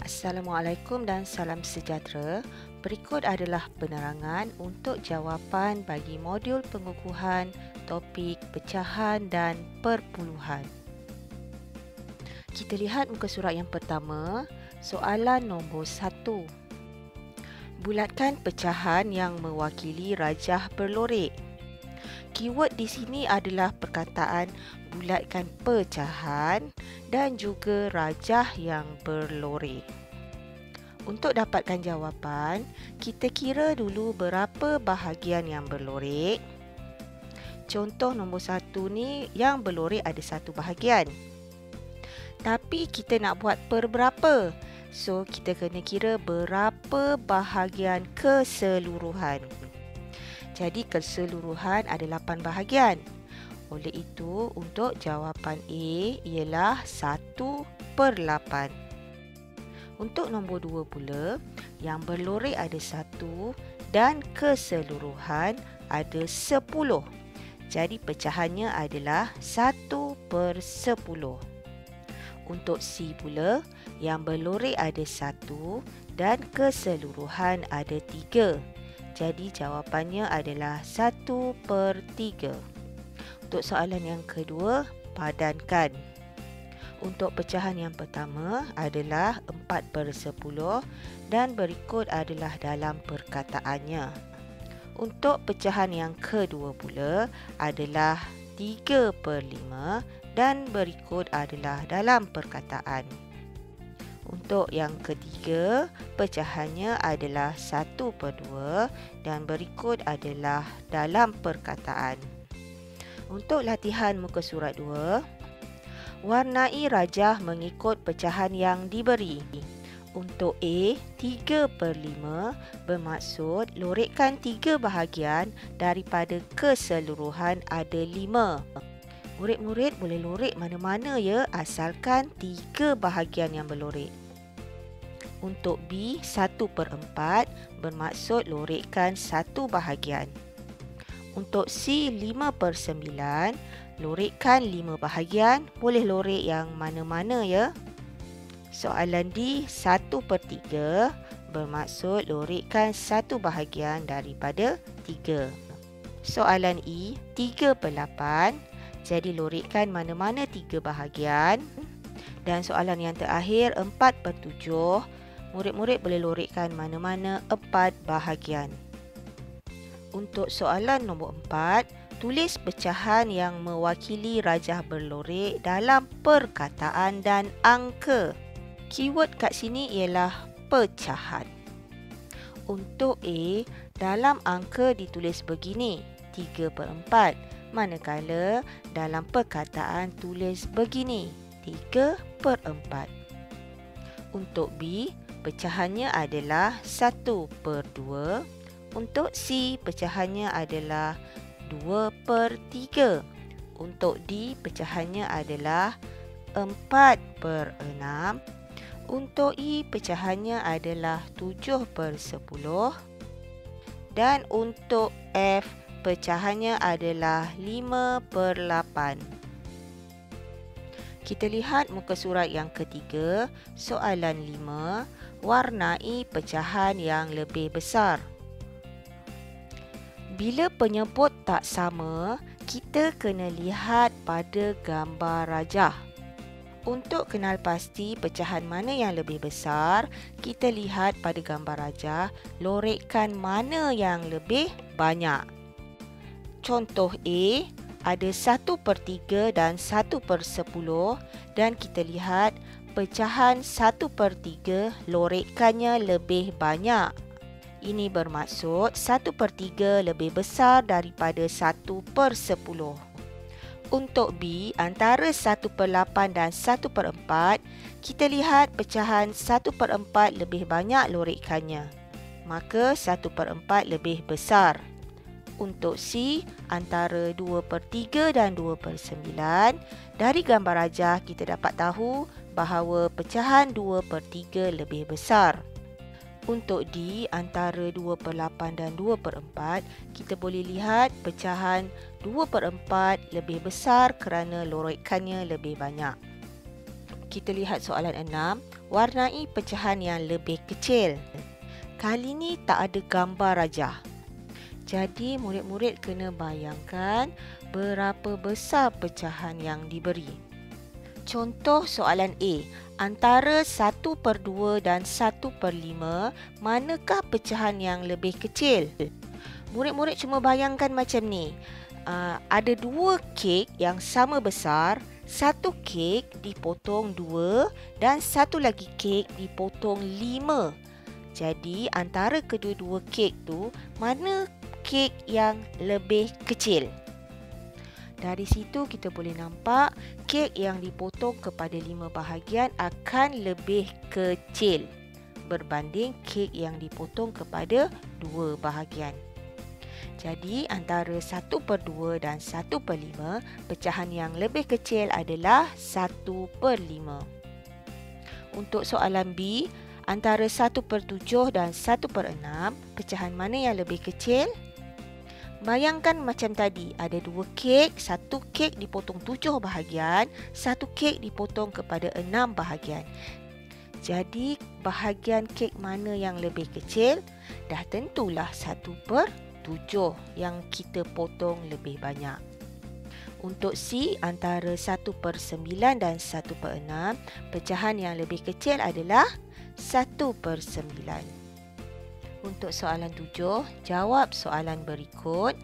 Assalamualaikum dan salam sejahtera. Berikut adalah penerangan untuk jawapan bagi modul pengukuhan topik pecahan dan perpuluhan. Kita lihat muka surat yang pertama, soalan nombor 1. Bulatkan pecahan yang mewakili rajah berlorek. Keyword di sini adalah perkataan bulatkan pecahan dan juga rajah yang berlorek. Untuk dapatkan jawapan, kita kira dulu berapa bahagian yang berlorek. Contoh nombor 1 ni, yang berlorek ada 1 bahagian. Tapi kita nak buat per berapa? So, kita kena kira berapa bahagian keseluruhan. Jadi, keseluruhan ada 8 bahagian. Oleh itu, untuk jawapan A ialah 1/8. Untuk nombor 2 pula, yang berlorek ada 1 dan keseluruhan ada 10. Jadi, pecahannya adalah 1/10. Untuk C pula, yang berlorek ada 1 dan keseluruhan ada 3. Jadi, jawapannya adalah 1/3. Untuk soalan yang kedua, padankan. Untuk pecahan yang pertama adalah 4/10 dan berikut adalah dalam perkataannya. Untuk pecahan yang kedua pula adalah 3/5 dan berikut adalah dalam perkataan. Untuk yang ketiga, pecahannya adalah 1/2 dan berikut adalah dalam perkataan. Untuk latihan muka surat 2, warnai rajah mengikut pecahan yang diberi. Untuk A, 3/5 bermaksud lorekkan 3 bahagian daripada keseluruhan ada 5. Murid-murid boleh lorek mana-mana ya, asalkan 3 bahagian yang berlorek. Untuk B, 1/4 bermaksud lorekkan 1 bahagian. Untuk C, 5/9, lorekkan 5 bahagian, boleh lorek yang mana-mana ya. Soalan D, 1/3 bermaksud lorekkan 1 bahagian daripada 3. Soalan E, 3/8, jadi lorekkan mana-mana 3 bahagian. Dan soalan yang terakhir, 4/7, murid-murid boleh lorekkan mana-mana 4 bahagian. Untuk soalan nombor 4, tulis pecahan yang mewakili rajah berlorek dalam perkataan dan angka. Keyword kat sini ialah pecahan. Untuk A, dalam angka ditulis begini, 3/4. Manakala dalam perkataan tulis begini, 3/4. Untuk B, pecahannya adalah 1/2. Untuk C, pecahannya adalah 2/3. Untuk D, pecahannya adalah 4/6. Untuk E, pecahannya adalah 7/10. Dan untuk F, pecahannya adalah 5/8. Kita lihat muka surat yang ketiga, soalan 5, warnai pecahan yang lebih besar. Bila penyebut tak sama, kita kena lihat pada gambar rajah. Untuk kenal pasti pecahan mana yang lebih besar, kita lihat pada gambar rajah, lorekkan mana yang lebih banyak. Contoh A, ada 1/3 dan 1/10 dan kita lihat pecahan 1/3 lorekkannya lebih banyak. Ini bermaksud 1/3 lebih besar daripada 1/10. Untuk B, antara 1/8 dan 1/4, kita lihat pecahan 1/4 lebih banyak lorekkannya. Maka 1/4 lebih besar. Untuk C, antara 2/3 dan 2/9, dari gambar rajah kita dapat tahu bahawa pecahan 2/3 lebih besar. Untuk D, antara 2/8 dan 2/4, kita boleh lihat pecahan 2/4 lebih besar kerana lorekkannya lebih banyak. Kita lihat soalan 6. Warnai pecahan yang lebih kecil. Kali ni tak ada gambar rajah. Jadi murid-murid kena bayangkan berapa besar pecahan yang diberi. Contoh soalan A. Antara 1/2 dan 1/5, manakah pecahan yang lebih kecil? Murid-murid cuma bayangkan macam ni. Ada 2 kek yang sama besar. Satu kek dipotong 2 dan satu lagi kek dipotong 5. Jadi antara kedua-dua kek tu, mana kek yang lebih kecil? Dari situ kita boleh nampak kek yang dipotong kepada 5 bahagian akan lebih kecil berbanding kek yang dipotong kepada 2 bahagian. Jadi antara 1/2 dan 1/5, pecahan yang lebih kecil adalah 1/5. Untuk soalan B, antara 1/7 dan 1/6, pecahan mana yang lebih kecil? Bayangkan macam tadi, ada 2 kek, satu kek dipotong 7 bahagian, satu kek dipotong kepada 6 bahagian. Jadi bahagian kek mana yang lebih kecil? Dah tentulah 1/7 yang kita potong lebih banyak. Untuk C, antara 1/9 dan 1/6, pecahan yang lebih kecil adalah 1/9. Untuk soalan 7, jawab soalan berikut.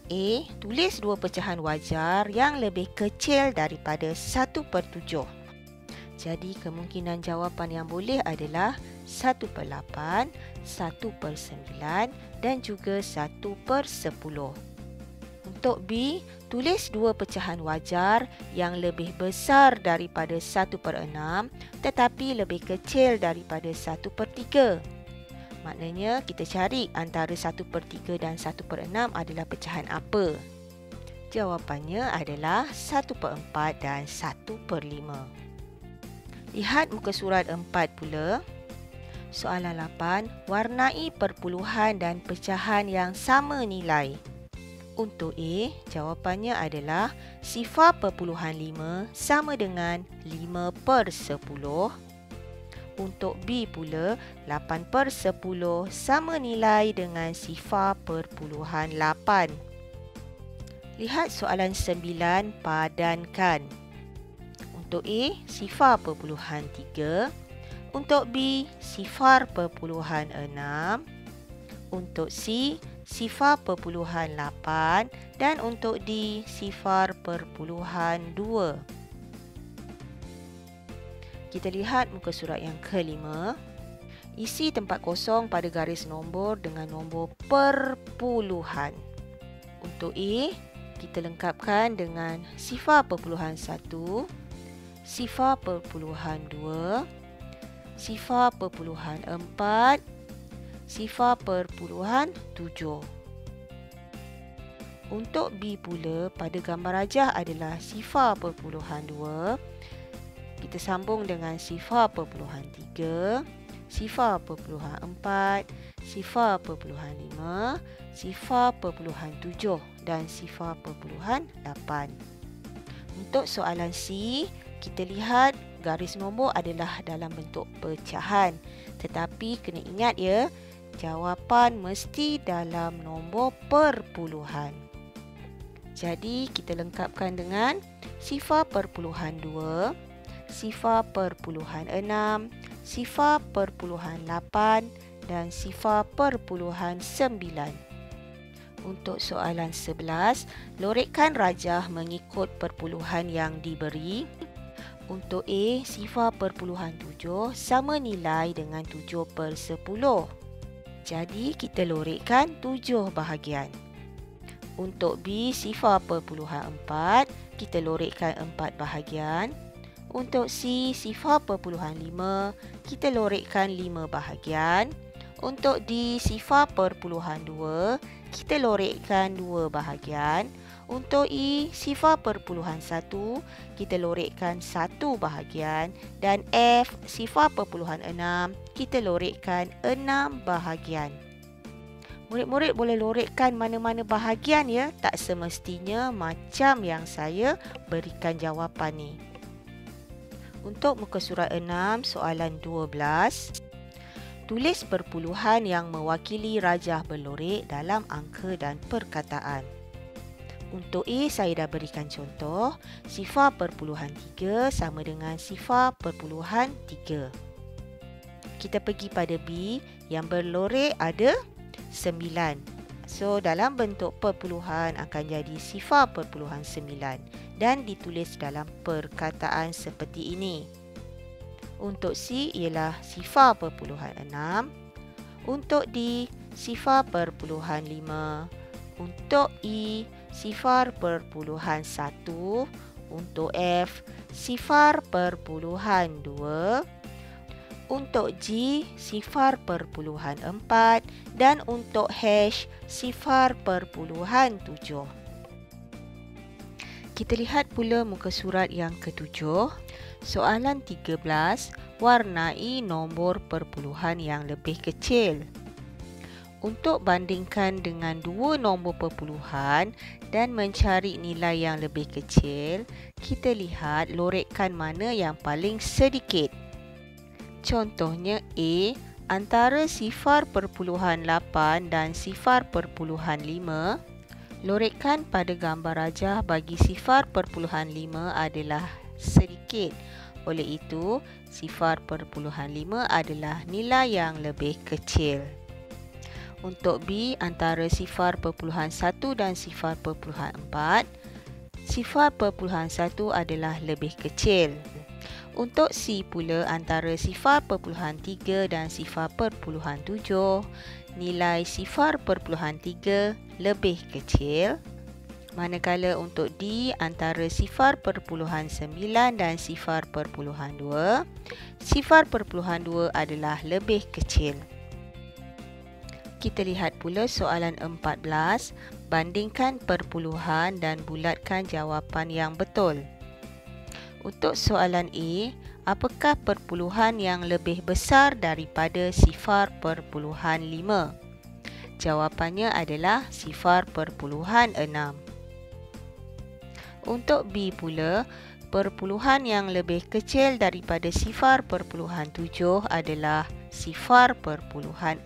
A. Tulis 2 pecahan wajar yang lebih kecil daripada 1/7. Jadi kemungkinan jawapan yang boleh adalah 1/8, 1/9 dan juga 1/10. Untuk B, tulis 2 pecahan wajar yang lebih besar daripada 1/6 tetapi lebih kecil daripada 1/3. Maknanya kita cari antara 1/3 dan 1/6 adalah pecahan apa? Jawapannya adalah 1/4 dan 1/5. Lihat muka surat 4 pula. Soalan 8. Warnai perpuluhan dan pecahan yang sama nilai. Untuk A, jawapannya adalah 0.5 sama dengan 5/10. Untuk B pula, 8/10 sama nilai dengan 0.8. Lihat soalan 9, padankan. Untuk A, 0.3. Untuk B, 0.6. Untuk C, 0.8. Dan untuk D, 0.2. Kita lihat muka surat yang kelima. Isi tempat kosong pada garis nombor dengan nombor perpuluhan. Untuk A, kita lengkapkan dengan 0.1, 0.2, 0.4, 0.7. Untuk B pula, pada gambar rajah adalah 0.2. Kita sambung dengan 0.3, 0.4, 0.5, 0.7 dan 0.8. Untuk soalan C, kita lihat garis nombor adalah dalam bentuk pecahan. Tetapi kena ingat ya, jawapan mesti dalam nombor perpuluhan. Jadi kita lengkapkan dengan 0.2, 0.6, 0.8 dan 0.9. Untuk soalan 11, lorikkan rajah mengikut perpuluhan yang diberi. Untuk A, 0.7 sama nilai dengan 7/10. Jadi kita lorikkan 7 bahagian. Untuk B, 0.4, kita lorikkan 4 bahagian. Untuk C, 0.5, kita lorikkan 5 bahagian. Untuk D, 0.2, kita lorikkan 2 bahagian. Untuk E, 0.1, kita lorikkan 1 bahagian. Dan F, 0.6, kita lorikkan 6 bahagian. Murid-murid boleh lorikkan mana-mana bahagian ya, tak semestinya macam yang saya berikan jawapan ni. Untuk muka surat 6, soalan 12. Tulis perpuluhan yang mewakili rajah berlorek dalam angka dan perkataan. Untuk A, saya dah berikan contoh. 0.3 sama dengan 0.3. Kita pergi pada B, yang berlorek ada 9. So, dalam bentuk perpuluhan akan jadi 0.9 dan ditulis dalam perkataan seperti ini. Untuk C ialah 0.6. Untuk D, 0.5. Untuk E, 0.1. Untuk F, 0.2. Untuk G, 0.4 dan untuk H, 0.7. Kita lihat pula muka surat yang ketujuh. Soalan 13, warnai nombor perpuluhan yang lebih kecil. Untuk bandingkan dengan dua nombor perpuluhan dan mencari nilai yang lebih kecil, kita lihat lorekkan mana yang paling sedikit. Contohnya A, antara 0.8 dan 0.5. Lorekkan pada gambar rajah bagi 0.5 adalah sedikit. Oleh itu, 0.5 adalah nilai yang lebih kecil. Untuk B, antara 0.1 dan 0.4. 0.1 adalah lebih kecil. Untuk C pula, antara 0.3 dan 0.7, nilai 0.3 lebih kecil. Manakala untuk D, antara 0.9 dan 0.2, 0.2 adalah lebih kecil. Kita lihat pula soalan 14, bandingkan perpuluhan dan bulatkan jawapan yang betul. Untuk soalan A, apakah perpuluhan yang lebih besar daripada 0.5? Jawapannya adalah 0.6. Untuk B pula, perpuluhan yang lebih kecil daripada 0.7 adalah 0.4.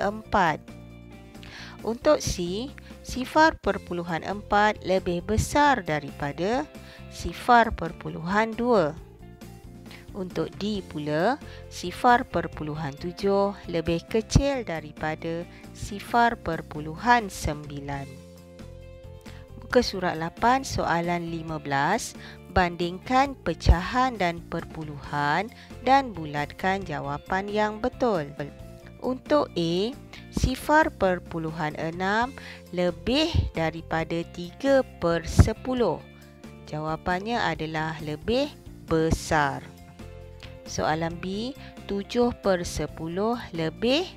Untuk C, 0.4 lebih besar daripada 0.2. Untuk D pula, 0.7 lebih kecil daripada 0.9. Muka surat 8, soalan 15. Bandingkan pecahan dan perpuluhan dan bulatkan jawapan yang betul. Untuk A, 0.6 lebih daripada 3/10. Jawapannya adalah lebih besar. Soalan B, 7/10 lebih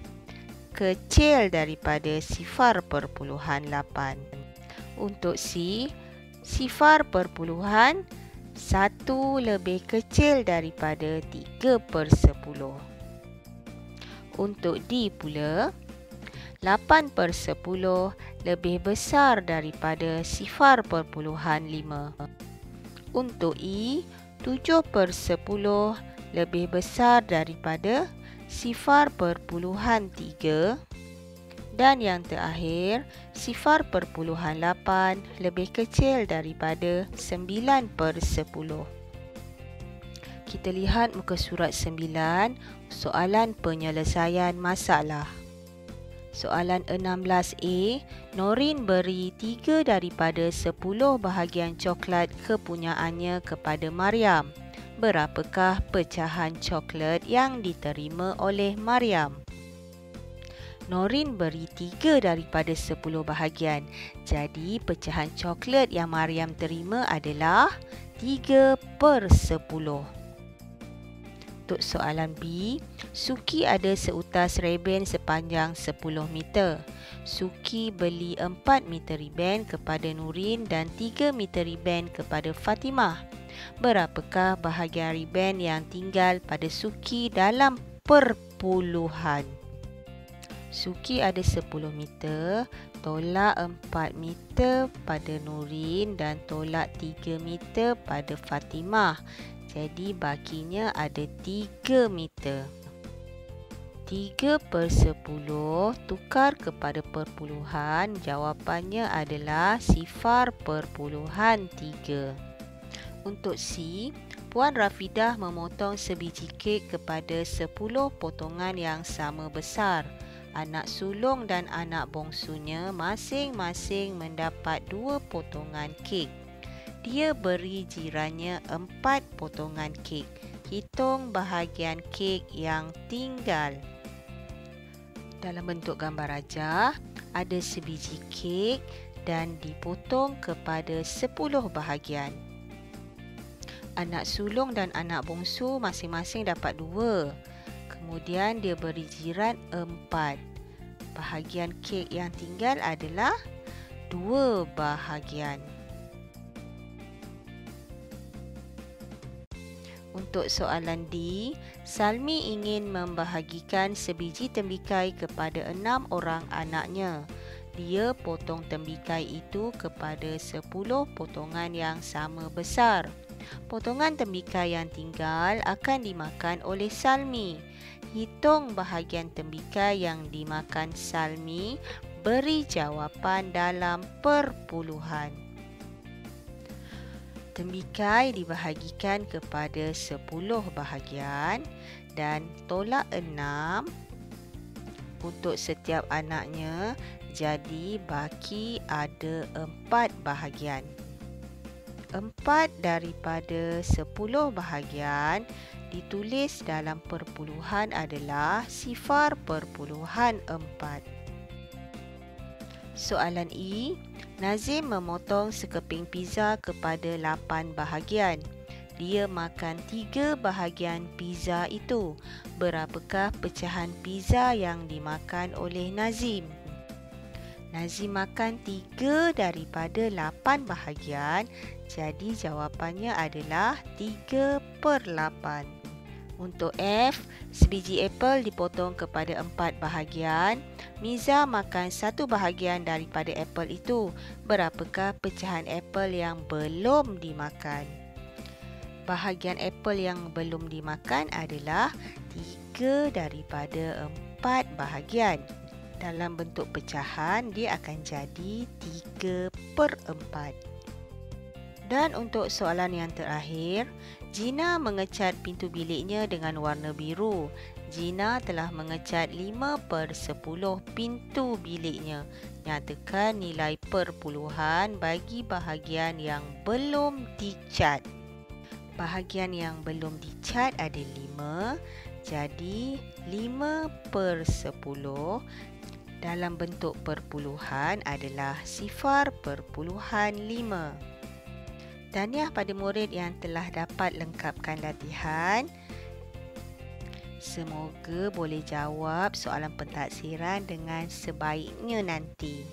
kecil daripada 0.8. Untuk C, 0.1 lebih kecil daripada 3/10. Untuk D pula, 8/10 lebih besar daripada 0.5. Untuk E, 7/10 lebih besar daripada 0.3. Dan yang terakhir, 0.8 lebih kecil daripada 9/10. Kita lihat muka surat 9, soalan penyelesaian masalah. Soalan 16A, Norin beri 3 daripada 10 bahagian coklat kepunyaannya kepada Mariam. Berapakah pecahan coklat yang diterima oleh Mariam? Norin beri 3 daripada 10 bahagian. Jadi, pecahan coklat yang Mariam terima adalah 3/10. Untuk soalan B, Suki ada seutas reben sepanjang 10 meter. Suki beli 4 meter reben kepada Nurin dan 3 meter reben kepada Fatimah. Berapakah bahagian reben yang tinggal pada Suki dalam perpuluhan? Suki ada 10 meter, tolak 4 meter pada Nurin dan tolak 3 meter pada Fatimah. Jadi bakinya ada 3 meter. 3/10 tukar kepada perpuluhan, jawapannya adalah 0.3. Untuk C, Puan Rafidah memotong sebiji kek kepada 10 potongan yang sama besar. Anak sulung dan anak bongsunya masing-masing mendapat 2 potongan kek. Dia beri jirannya 4 potongan kek. Hitung bahagian kek yang tinggal. Dalam bentuk gambar rajah, ada sebiji kek dan dipotong kepada 10 bahagian. Anak sulung dan anak bongsu masing-masing dapat 2. Kemudian dia beri jiran 4. Bahagian kek yang tinggal adalah 2 bahagian. Untuk soalan D, Salmi ingin membahagikan sebiji tembikai kepada 6 orang anaknya. Dia potong tembikai itu kepada 10 potongan yang sama besar. Potongan tembikai yang tinggal akan dimakan oleh Salmi. Hitung bahagian tembikai yang dimakan Salmi, beri jawapan dalam perpuluhan. Tembikai dibahagikan kepada 10 bahagian dan tolak 6 untuk setiap anaknya, jadi baki ada 4 bahagian. 4 daripada 10 bahagian ditulis dalam perpuluhan adalah 0.4. Soalan E, Nazim memotong sekeping pizza kepada 8 bahagian. Dia makan 3 bahagian pizza itu. Berapakah pecahan pizza yang dimakan oleh Nazim? Nazim makan 3 daripada 8 bahagian, jadi jawapannya adalah 3/8. Untuk F, sebiji apel dipotong kepada 4 bahagian. Miza makan 1 bahagian daripada apel itu. Berapakah pecahan apel yang belum dimakan? Bahagian apel yang belum dimakan adalah 3 daripada 4 bahagian. Dalam bentuk pecahan, dia akan jadi 3/4. Dan untuk soalan yang terakhir, Gina mengecat pintu biliknya dengan warna biru. Gina telah mengecat 5/10 pintu biliknya. Nyatakan nilai perpuluhan bagi bahagian yang belum dicat. Bahagian yang belum dicat ada 5, jadi 5/10 dalam bentuk perpuluhan adalah 0.5. Tahniah pada murid yang telah dapat lengkapkan latihan. Semoga boleh jawab soalan pentaksiran dengan sebaiknya nanti.